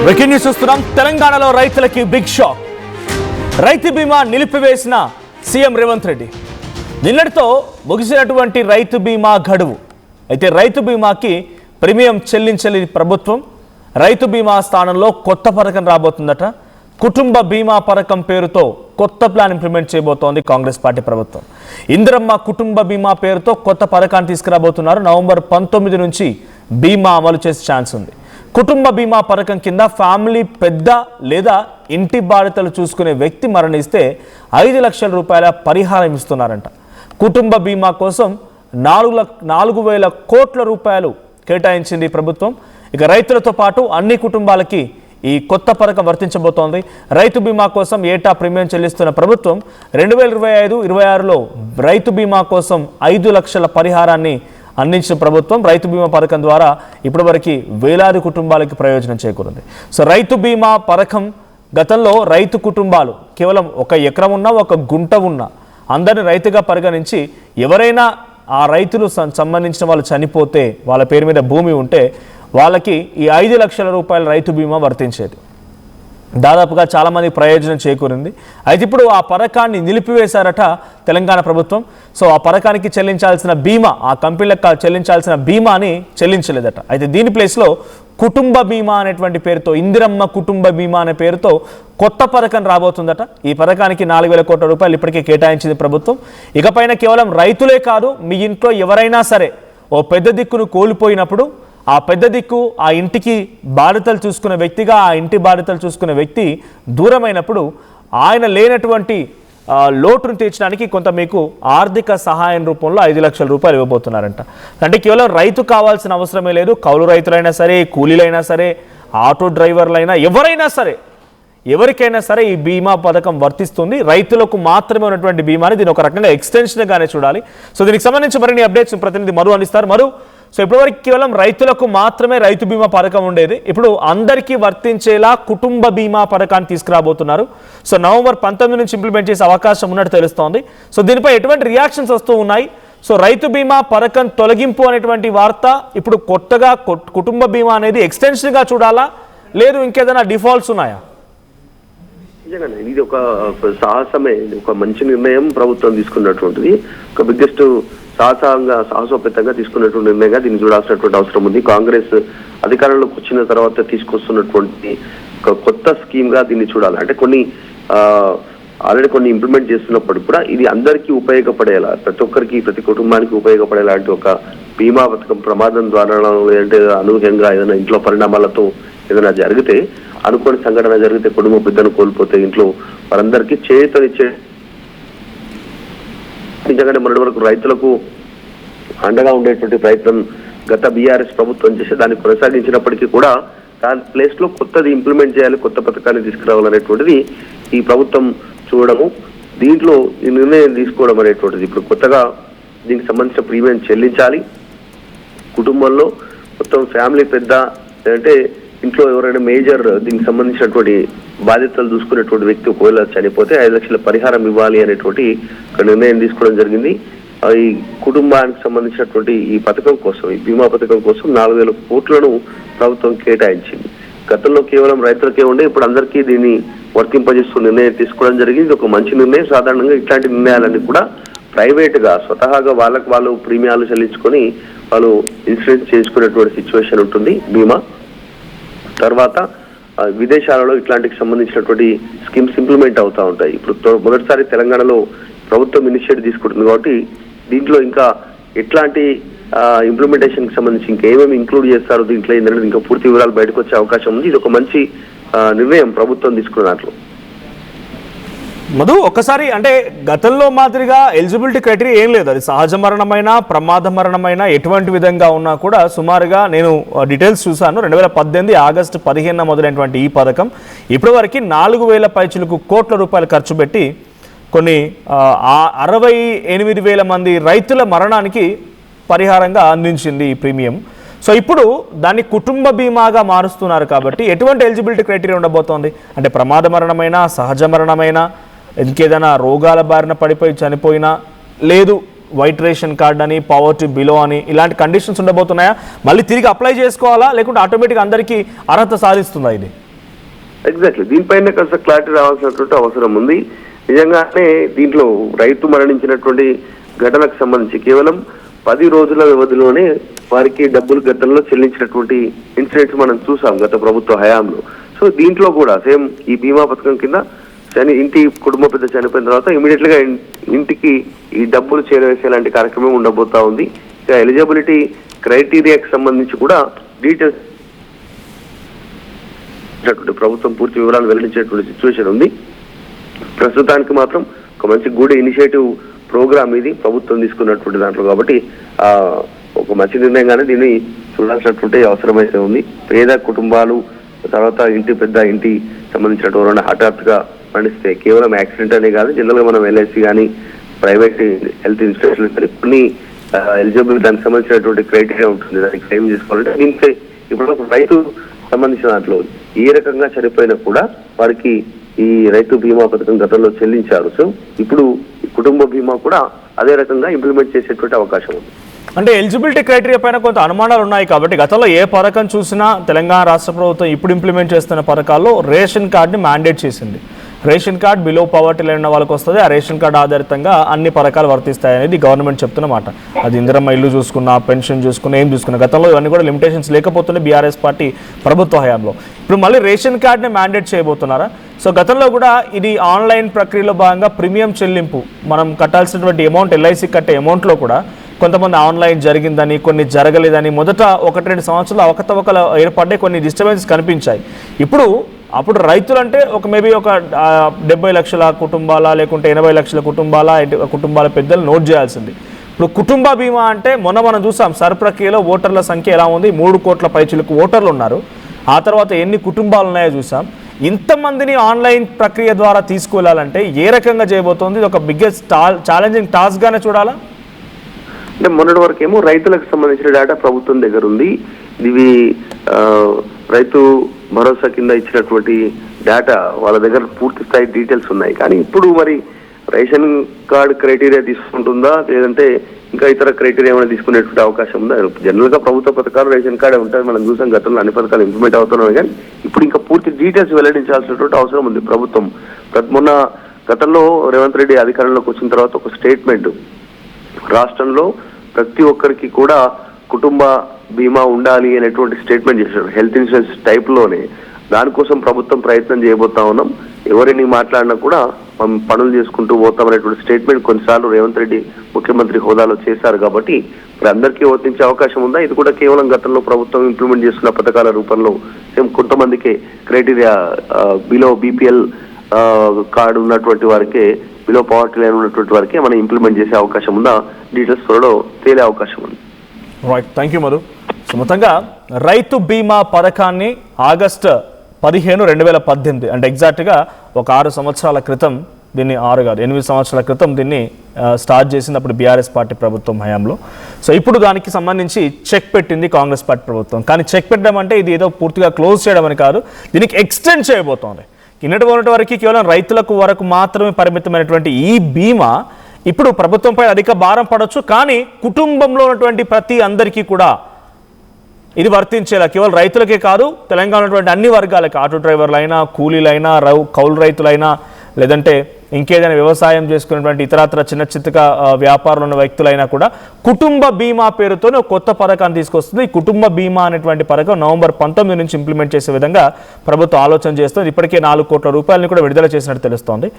Breaking news చూస్తున్నాం. తెలంగాణలో రైతులకి బిగ్ షాక్. రైతు బీమా నిలిపివేసిన సీఎం రేవంత్ రెడ్డి. నిన్నటితో ముగిసినటువంటి రైతు బీమా గడువు. అయితే రైతు బీమాకి ప్రీమియం చెల్లించని ప్రభుత్వం రైతు బీమా స్థానంలో కొత్త పథకం రాబోతుందట. కుటుంబ బీమా పథకం పేరుతో కొత్త ప్లాన్ ఇంప్లిమెంట్ చేయబోతోంది కాంగ్రెస్ పార్టీ ప్రభుత్వం. ఇందిరమ్మ కుటుంబ బీమా పేరుతో కొత్త పథకాన్ని తీసుకురాబోతున్నారు. నవంబర్ 19 నుంచి బీమా అమలు చేసే ఛాన్స్ ఉంది. కుటుంబ బీమా పథకం కింద ఫ్యామిలీ పెద్ద లేదా ఇంటి బాధ్యతలు చూసుకునే వ్యక్తి మరణిస్తే 5 లక్షల రూపాయల పరిహారం ఇస్తున్నారంట. కుటుంబ బీమా కోసం 4,000 కోట్ల రూపాయలు కేటాయించింది ప్రభుత్వం. ఇక రైతులతో పాటు అన్ని కుటుంబాలకి ఈ కొత్త పథకం వర్తించబోతోంది. రైతు బీమా కోసం ఏటా ప్రీమియం చెల్లిస్తున్న ప్రభుత్వం 2025-26లో రైతు బీమా కోసం 5 లక్షల పరిహారాన్ని అందించిన ప్రభుత్వం. రైతు బీమా పథకం ద్వారా ఇప్పటివరకు వేలాది కుటుంబాలకి ప్రయోజనం చేకూరింది. సో రైతు బీమా పథకం గతంలో రైతు కుటుంబాలు కేవలం 1 ఎకరం ఉన్నా 1 గుంట ఉన్నా అందరిని రైతుగా పరిగణించి ఎవరైనా ఆ రైతులు సంబంధించిన వాళ్ళు చనిపోతే వాళ్ళ పేరు మీద భూమి ఉంటే వాళ్ళకి ఈ 5 లక్షల రూపాయల రైతు బీమా వర్తించేది. దాదాపుగా చాలామంది ప్రయోజనం చేకూరింది. అయితే ఇప్పుడు ఆ పథకాన్ని నిలిపివేశారట తెలంగాణ ప్రభుత్వం. సో ఆ పథకానికి చెల్లించాల్సిన బీమా, ఆ కంపెనీలకు చెల్లించాల్సిన బీమాని చెల్లించలేదట. అయితే దీని ప్లేస్లో కుటుంబ బీమా అనేటువంటి పేరుతో, ఇందిరమ్మ కుటుంబ బీమా అనే పేరుతో కొత్త పథకం రాబోతుందట. ఈ పథకానికి 4,000 కోట్ల రూపాయలు ఇప్పటికే కేటాయించింది ప్రభుత్వం. ఇకపైన కేవలం రైతులే కాదు, మీ ఇంట్లో ఎవరైనా సరే ఓ పెద్ద దిక్కును కోల్పోయినప్పుడు ఆ పెద్ద దిక్కు ఆ ఇంటికి బాధ్యతలు చూసుకునే వ్యక్తిగా, ఆ ఇంటి బాధ్యతలు చూసుకునే వ్యక్తి దూరమైనప్పుడు ఆయన లేనటువంటి లోటును తీర్చడానికి కొంత మీకు ఆర్థిక సహాయం రూపంలో 5 లక్షల రూపాయలు ఇవ్వబోతున్నారంట. అంటే కేవలం రైతు కావాల్సిన అవసరమే లేదు. కౌలు రైతులైనా సరే, కూలీలైనా సరే, ఆటో డ్రైవర్లైనా, ఎవరికైనా సరే ఈ బీమా పథకం వర్తిస్తుంది. రైతులకు మాత్రమే ఉన్నటువంటి బీమాని దీని ఒక రకంగా ఎక్స్టెన్షన్గానే చూడాలి. సో దీనికి సంబంధించి మరిన్ని అప్డేట్స్ ప్రతినిధి మరు అందిస్తారు. మరు, సో ఇప్పటివరకు కేవలం రైతులకు మాత్రమే రైతు బీమా పథకం ఉండేది. ఇప్పుడు అందరికీ వర్తించేలా కుటుంబ బీమా పథకాన్ని తీసుకురాబోతున్నారు. సో నవంబర్ 19 నుంచి ఇంప్లిమెంట్ చేసే అవకాశం ఉన్నట్టు తెలుస్తోంది. సో దీనిపై ఎటువంటి రియాక్షన్స్ వస్తూ ఉన్నాయి? సో రైతు బీమా పథకం తొలగింపు అనేటువంటి వార్త ఇప్పుడు కొత్తగా కుటుంబ బీమా అనేది ఎక్స్టెన్షన్గా చూడాలా, లేదు ఇంకేదైనా డిఫాల్ట్స్ ఉన్నాయా? నిజంగానే ఇది ఒక సాహసమే, ఒక మంచి నిర్ణయం ప్రభుత్వం తీసుకున్నటువంటిది. ఒక బిగ్గెస్ట్ సాహసోపేతంగా తీసుకున్నటువంటి నిర్ణయంగా దీన్ని చూడాల్సినటువంటి అవసరం ఉంది. కాంగ్రెస్ అధికారంలోకి వచ్చిన తర్వాత తీసుకొస్తున్నటువంటి ఒక కొత్త స్కీమ్ గా దీన్ని చూడాలి. అంటే ఆల్రెడీ కొన్ని ఇంప్లిమెంట్ చేస్తున్నప్పుడు కూడా ఇది అందరికీ ఉపయోగపడేలా, ప్రతి ఒక్కరికి, ప్రతి కుటుంబానికి ఉపయోగపడేలాంటి ఒక బీమా పథకం ప్రమాదం ద్వారా లేదంటే అనూహ్యంగా ఏదైనా ఇంట్లో పరిణామాలతో ఏదైనా జరిగితే, అనుకోని సంఘటన జరిగితే, కుటుంబ పెద్దను కోల్పోతే ఇంట్లో వారందరికీ చేయూతనిచ్చే, నిజంగానే మొన్నటి వరకు రైతులకు అండగా ఉండేటువంటి ప్రయత్నం గత బీఆర్ఎస్ ప్రభుత్వం చేసి దాన్ని కొనసాగించినప్పటికీ కూడా దాని ప్లేస్ లో కొత్తది ఇంప్లిమెంట్ చేయాలి, కొత్త పథకాన్ని తీసుకురావాలనేటువంటిది ఈ ప్రభుత్వం చూడడము, దీంట్లో ఈ నిర్ణయం తీసుకోవడం అనేటువంటిది. ఇప్పుడు కొత్తగా దీనికి సంబంధించిన ప్రీమియం చెల్లించాలి. కుటుంబంలో మొత్తం ఫ్యామిలీ పెద్ద, లేదంటే ఇంట్లో ఎవరైనా మేజర్ దీనికి సంబంధించినటువంటి బాధ్యతలు చూసుకునేటువంటి వ్యక్తి ఒకవేళ చనిపోతే 5 లక్షల పరిహారం ఇవ్వాలి అనేటువంటి ఒక నిర్ణయం తీసుకోవడం జరిగింది. ఈ కుటుంబానికి సంబంధించినటువంటి ఈ పథకం కోసం, ఈ బీమా పథకం కోసం 4,000 కోట్లను ప్రభుత్వం కేటాయించింది. గతంలో కేవలం రైతులకే ఉండే, ఇప్పుడు అందరికీ దీన్ని వర్తింపజేస్తూ నిర్ణయం తీసుకోవడం జరిగింది. ఒక మంచి నిర్ణయం. సాధారణంగా ఇట్లాంటి నిర్ణయాలన్నీ కూడా ప్రైవేట్ గా స్వతహాగా వాళ్ళు ప్రీమియాలు చెల్లించుకొని వాళ్ళు ఇన్సూరెన్స్ చేసుకునేటువంటి సిచ్యువేషన్ ఉంటుంది బీమా. తర్వాత విదేశాలలో ఇట్లాంటికి సంబంధించినటువంటి స్కీమ్స్ ఇంప్లిమెంట్ అవుతూ ఉంటాయి. ఇప్పుడు మొదటిసారి తెలంగాణలో ప్రభుత్వం ఇనిషియేటివ్ తీసుకుంటుంది కాబట్టి దీంట్లో ఇంకా ఎట్లాంటి ఇంప్లిమెంటేషన్ కి సంబంధించి ఇంకేమేమి ఇంక్లూడ్ చేస్తారు దీంట్లో ఏంటంటే ఇంకా పూర్తి వివరాలు బయటకు వచ్చే అవకాశం ఉంది. ఇది ఒక మంచి నిర్ణయం ప్రభుత్వం తీసుకున్న దాంట్లో. మధు, ఒక్కసారి అంటే గతంలో మాదిరిగా ఎలిజిబిలిటీ క్రైటీరియా ఏం లేదు. అది సహజ మరణమైన, ప్రమాద మరణమైన ఎటువంటి విధంగా ఉన్నా కూడా సుమారుగా నేను డీటెయిల్స్ చూశాను. 2018 ఆగస్టు 15 మొదలైనటువంటి ఈ పథకం ఇప్పటివరకు 4,000 పైచిలకు కోట్ల రూపాయలు ఖర్చు పెట్టి కొన్ని 68,000 మంది రైతుల మరణానికి పరిహారంగా అందించింది ఈ ప్రీమియం. సో ఇప్పుడు దాన్ని కుటుంబ బీమాగా మారుస్తున్నారు కాబట్టి ఎటువంటి ఎలిజిబిలిటీ క్రైటీరియా ఉండబోతోంది? అంటే ప్రమాద మరణమైనా, సహజ మరణమైనా, ఇంకేదైనా రోగాల బారిన పడిపోయి చనిపోయినా, లేదు వైట్ రేషన్ కార్డ్ అని, పవర్టీ బిలో అని ఇలాంటి కండిషన్స్ ఉండబోతున్నాయా? మళ్ళీ తిరిగి అప్లై చేసుకోవాలా, లేకుంటే ఆటోమేటిక్గా అందరికీ అర్హత సాధిస్తుందా ఇది? ఎగ్జాక్ట్లీ దీనిపైన కాస్త క్లారిటీ రావాల్సినటువంటి అవసరం ఉంది. నిజంగానే దీంట్లో రైతు మరణించినటువంటి ఘటనకు సంబంధించి కేవలం 10 రోజుల వ్యవధిలోనే వారికి డబ్బులు గతంలో చెల్లించినటువంటి ఇన్సిడెంట్స్ మనం చూసాం గత ప్రభుత్వ హయాంలో. సో దీంట్లో కూడా సేమ్ ఈ బీమా పథకం కింద ఇంటి కుటుంబ పెద్ద చనిపోయిన తర్వాత ఇమీడియట్ గా ఇంటికి ఈ డబ్బులు చేరవేసే లాంటి కార్యక్రమం ఉండబోతా ఉంది. ఇక ఎలిజిబిలిటీ క్రైటీరియాకి సంబంధించి కూడా డీటెయిల్స్ ప్రభుత్వం పూర్తి వివరాలు వెల్లడించేటువంటి సిచ్యువేషన్ ఉంది. ప్రస్తుతానికి మాత్రం ఒక మంచి గుడ్ ఇనిషియేటివ్ ప్రోగ్రామ్ ఇది ప్రభుత్వం తీసుకున్నటువంటి దాంట్లో, కాబట్టి ఒక మంచి నిర్ణయంగానే దీన్ని చూడాల్సినటువంటి అవసరం అయితే ఉంది. పేద కుటుంబాలు తర్వాత ఇంటి సంబంధించినటువంటి హఠాత్తుగా మరణిస్తే కేవలం యాక్సిడెంట్ అనే కాదు, జనరల్ గా మనం ఎల్ఐసి కానీ ప్రైవేట్ హెల్త్ ఇన్సూరెన్స్ కానీ కొన్ని ఎలిజిబుల్ దానికి సంబంధించినటువంటి క్రైటీరియా ఉంటుంది, దానికి క్లెయిమ్ చేసుకోవాలంటే. దీనికి ఇప్పుడు రైతు సంబంధించిన దాంట్లో ఏ రకంగా చనిపోయినా కూడా వారికి ఈ రైతు బీమా పథకం గతంలో చెల్లించారు. సో ఇప్పుడు కుటుంబ బీమా కూడా అదే రకంగా ఇంప్లిమెంట్ చేసేటువంటి అవకాశం ఉంది. అంటే ఎలిజిబిలిటీ క్రైటీరియా పైన కొంత అనుమానాలు ఉన్నాయి కాబట్టి గతంలో ఏ పథకం చూసినా తెలంగాణ రాష్ట్ర ప్రభుత్వం ఇప్పుడు ఇంప్లిమెంట్ చేస్తున్న పథకాల్లో రేషన్ కార్డుని మ్యాండేట్ చేసింది. Ration card below poverty line ఉన్న వాళ్ళకి వస్తుంది. ఆ రేషన్ కార్డు ఆధారితంగా అన్ని పథకాలు వర్తిస్తాయి అనేది గవర్నమెంట్ చెప్తున్నమాట. అది ఇందిరమ్మ ఇల్లు చూసుకున్నా, పెన్షన్ చూసుకున్నా, ఏం చూసుకున్నా గతంలో ఇవన్నీ కూడా లిమిటేషన్స్ లేకపోతుండే బీఆర్ఎస్ పార్టీ ప్రభుత్వ హయాంలో. ఇప్పుడు మళ్ళీ రేషన్ కార్డుని మ్యాండేట్ చేయబోతున్నారా? సో గతంలో కూడా ఇది ఆన్లైన్ ప్రక్రియలో భాగంగా ప్రీమియం చెల్లింపు మనం కట్టాల్సినటువంటి అమౌంట్, ఎల్ఐసి కట్టే అమౌంట్లో కూడా కొంతమంది ఆన్లైన్ జరిగిందని, కొన్ని జరగలేదని, మొదట 1-2 సంవత్సరాలు అవకతవకలు ఏర్పడ్డాయి, కొన్ని డిస్టర్బెన్స్ కనిపించాయి. అప్పుడు రైతులు అంటే మేబీ ఒక 70 లక్షల కుటుంబాల లేకుంటే 80 లక్షల కుటుంబాల పెద్దలు నోట్ చేయాల్సింది. ఇప్పుడు కుటుంబ బీమా అంటే మనం చూసాం సర్ ప్రక్రియలో ఓటర్ల సంఖ్య ఎలా ఉంది, 3 కోట్ల పైచిలకు ఓటర్లు ఉన్నారు. ఆ తర్వాత ఎన్ని కుటుంబాలు ఉన్నాయో చూసాం. ఇంతమందిని ఆన్లైన్ ప్రక్రియ ద్వారా తీసుకువెళ్ళాలంటే ఏ రకంగా చేయబోతోంది? ఇది ఒక బిగ్గెస్ట్ ఛాలెంజింగ్ టాస్క్గానే చూడాలా? అంటే మొన్నటి వరకు ఏమో రైతులకు సంబంధించిన డేటా ప్రభుత్వం దగ్గర ఉంది. ఇవి రైతు భరోసా కింద ఇచ్చినటువంటి డేటా వాళ్ళ దగ్గర పూర్తి స్థాయి డీటెయిల్స్ ఉన్నాయి. కానీ ఇప్పుడు మరి రేషన్ కార్డ్ క్రైటీరియా తీసుకుంటుందా లేదంటే ఇంకా ఇతర క్రైటీరియా ఏమైనా తీసుకునేటువంటి అవకాశం ఉందా? జనరల్ గా ప్రభుత్వ పథకాలు రేషన్ కార్డే ఉంటుంది, మనం చూసాం గతంలో అన్ని పథకాలు ఇంప్లిమెంట్ అవుతున్నాయి. కానీ ఇప్పుడు ఇంకా పూర్తి డీటెయిల్స్ వెల్లడించాల్సినటువంటి అవసరం ఉంది ప్రభుత్వం. మొన్న గతంలో రేవంత్ రెడ్డి అధికారంలోకి వచ్చిన తర్వాత ఒక స్టేట్మెంట్, రాష్ట్రంలో ప్రతి ఒక్కరికి కూడా కుటుంబ బీమా ఉండాలి అనేటువంటి స్టేట్మెంట్ చేశారు హెల్త్ ఇన్సూరెన్స్ టైప్ లోనే. దానికోసం ప్రభుత్వం ప్రయత్నం చేయబోతా ఉన్నాం, ఎవరిని మాట్లాడినా కూడా మనం పనులు చేసుకుంటూ పోతాం అనేటువంటి స్టేట్మెంట్ కొన్నిసార్లు రేవంత్ రెడ్డి ముఖ్యమంత్రి హోదాలో చేశారు. కాబట్టి ఇప్పుడు అందరికీ వర్తించే అవకాశం ఉందా? ఇది కూడా కేవలం గతంలో ప్రభుత్వం ఇంప్లిమెంట్ చేస్తున్న పథకాల రూపంలో సేమ్ కొంతమందికి క్రైటీరియా బిలో బీపీఎల్ కార్డు ఉన్నటువంటి వారికే, బిలో పవర్టీ లైన్ ఉన్నటువంటి వారికి మనం ఇంప్లిమెంట్ చేసే అవకాశం ఉందా? డీటెయిల్స్ త్వరలో తేలే అవకాశం ఉంది. Right, thank you Madhu. So మొత్తంగా రైతు బీమా పథకాన్ని ఆగస్టు 15, 2018 అంటే ఎగ్జాక్ట్గా ఒక 6 సంవత్సరాల క్రితం దీన్ని 8 సంవత్సరాల క్రితం దీన్ని స్టార్ట్ చేసినప్పుడు బీఆర్ఎస్ పార్టీ ప్రభుత్వం హయాంలో. సో ఇప్పుడు దానికి సంబంధించి చెక్ పెట్టింది కాంగ్రెస్ పార్టీ ప్రభుత్వం. కానీ చెక్ పెట్టడం అంటే ఇది ఏదో పూర్తిగా క్లోజ్ చేయడం అని కాదు, దీనికి ఎక్స్టెండ్ చేయబోతోంది. కిన్నటి వరకు కేవలం రైతులకు వరకు మాత్రమే పరిమితమైనటువంటి ఈ బీమా ఇప్పుడు ప్రభుత్వంపై అధిక భారం పడవచ్చు, కానీ కుటుంబంలో ఉన్నటువంటి ప్రతి అందరికీ కూడా ఇది వర్తించేలా, కేవలం రైతులకే కాదు తెలంగాణ ఉన్నటువంటి అన్ని వర్గాలకి, ఆటో డ్రైవర్లైనా, కూలీలైనా, కౌలు రైతులైనా, లేదంటే ఇంకేదైనా వ్యవసాయం చేసుకునేటువంటి ఇతరత్ర చిన్న వ్యాపారంలో ఉన్న వ్యక్తులైనా కూడా కుటుంబ బీమా పేరుతోనే ఒక కొత్త పథకాన్ని తీసుకొస్తుంది. ఈ కుటుంబ బీమా అనేటువంటి పథకం నవంబర్ 19 నుంచి ఇంప్లిమెంట్ చేసే విధంగా ప్రభుత్వం ఆలోచన చేస్తుంది. ఇప్పటికే 4 కోట్ల రూపాయలని కూడా విడుదల చేసినట్టు తెలుస్తోంది.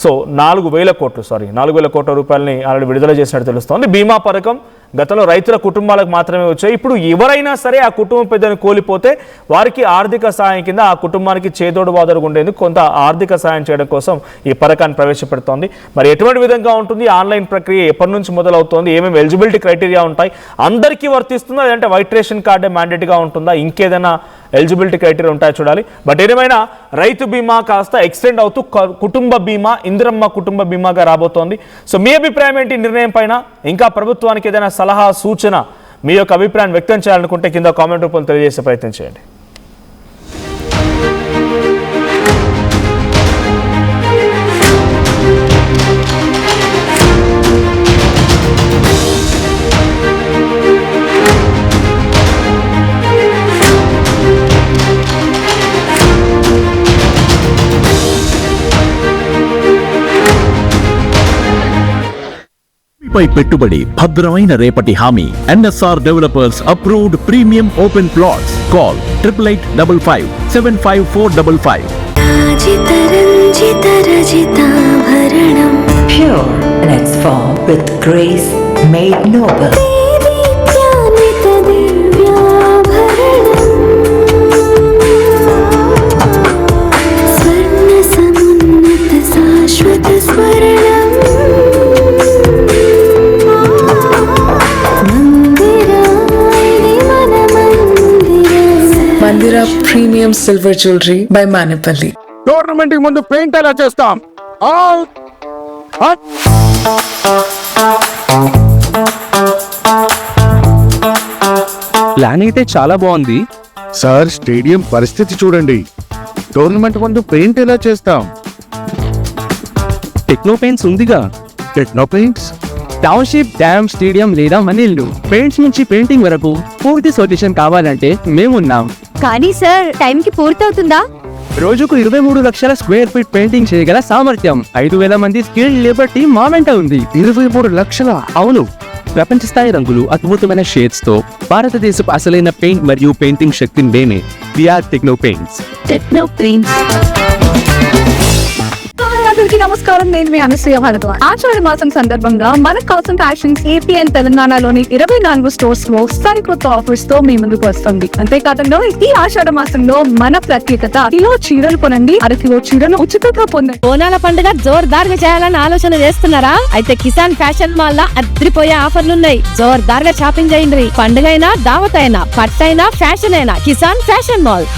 సో 4,000 కోట్ల రూపాయలని ఆల్రెడీ విడుదల చేసినట్టు తెలుస్తోంది. బీమా పథకం గతంలో రైతుల కుటుంబాలకు మాత్రమే వచ్చాయి. ఇప్పుడు ఎవరైనా సరే ఆ కుటుంబ పెద్దను కోల్పోతే వారికి ఆర్థిక సాయం కింద ఆ కుటుంబానికి చేదోడు వాదోడుగా ఉండేందుకు కొంత ఆర్థిక సాయం చేయడం కోసం ఈ పథకాన్ని ప్రవేశపెడుతోంది. మరి ఎటువంటి విధంగా ఉంటుంది ఆన్లైన్ ప్రక్రియ, ఎప్పటి నుంచి మొదలవుతోంది, ఏమేమి ఎలిజిబిలిటీ క్రైటీరియా ఉంటాయి, అందరికీ వర్తిస్తుందా లేదంటే వైట్ రేషన్ కార్డే మ్యాండేట్గా ఉంటుందా, ఇంకేదైనా ఎలిజిబిలిటీ క్రైటీరియా ఉంటాయో చూడాలి. బట్ ఏదేమైనా రైతు బీమా కాస్త ఎక్స్టెండ్ అవుతూ కుటుంబ బీమా, ఇందిరమ్మ కుటుంబ బీమాగా రాబోతోంది. సో మీ అభిప్రాయం ఏంటి నిర్ణయం పైన? ఇంకా ప్రభుత్వానికి ఏదైనా సలహా, సూచన, మీ యొక్క అభిప్రాయం వ్యక్తం చేయాలనుకుంటే కింద కామెంట్ రూపంలో తెలియజేసే ప్రయత్నం చేయండి. ఇకపై పెట్టుబడి భద్రమైన రేపటి హామీ. NSR developers approved premium open plots. Call 8855 75455. Pure in its form with grace made noble. Mandira Premium Silver Jewelry by Manipali. Tournament ముందు పెయింట్ ఎలా చేస్తాం. ప్లాన్ అయితే చాలా బాగుంది సార్, స్టేడియం పరిస్థితి చూడండి. టోర్నమెంట్ ముందు పెయింట్ ఎలా చేస్తాం. టెక్నో పెయింట్స్ ఉందిగా. Techno paints, township, dam, stadium లేదా మనీళ్లు పెయింట్స్ నుంచి పెయింటింగ్ వరకు పూర్తి సొల్యూషన్ కావాలంటే మేమున్నాం. కానీ సార్, టైంకి పూర్తవుతుందా? రోజుకు 23 లక్షల స్క్వేర్ ఫీట్ పెయింటింగ్ చేయగల సామర్థ్యం, 5,000 మంది స్కిల్డ్ లేబర్ టీమ్ మా వెంట ఉంది. 23 లక్షల? అవును, ప్రపంచ స్థాయి రంగులు, అద్భుతమైన షేడ్స్ తో భారతదేశపు అసలైన పెయింట్ మరియు పెయింటింగ్ శక్తిని మేమే. We are Techno Paints. Techno Paints. నమస్కారం, నేను మీ అనసూయ భరద్వాజ్. ఆషాఢ మాసం సందర్భంగా మన కాసం ఫ్యాషన్స్ ఏపీ అండ్ తెలంగాణలోని 24 స్టోర్స్ లో సరికొత్త ఆఫర్స్ తో మీ ముందుకు వస్తుంది. అంతేకాదంలో ఈ ఆషాఢ మాసంలో మన ప్రత్యేకత, కిలో చీరలు కొనండి, అరకిలో చీరలు ఉచితంగా పొందండి. బోనాల పండుగ జోర్దార్గా చేయాలని ఆలోచన చేస్తున్నారా? అయితే కిసాన్ ఫ్యాషన్ మాల్ లో అద్రిపోయే ఆఫర్లున్నాయి. జోర్దార్గా షాపింగ్ చేయండి. పండుగ అయినా, దావత్ అయినా, పట్టైనా, ఫ్యాషన్ అయినా కిసాన్ ఫ్యాషన్ మాల్.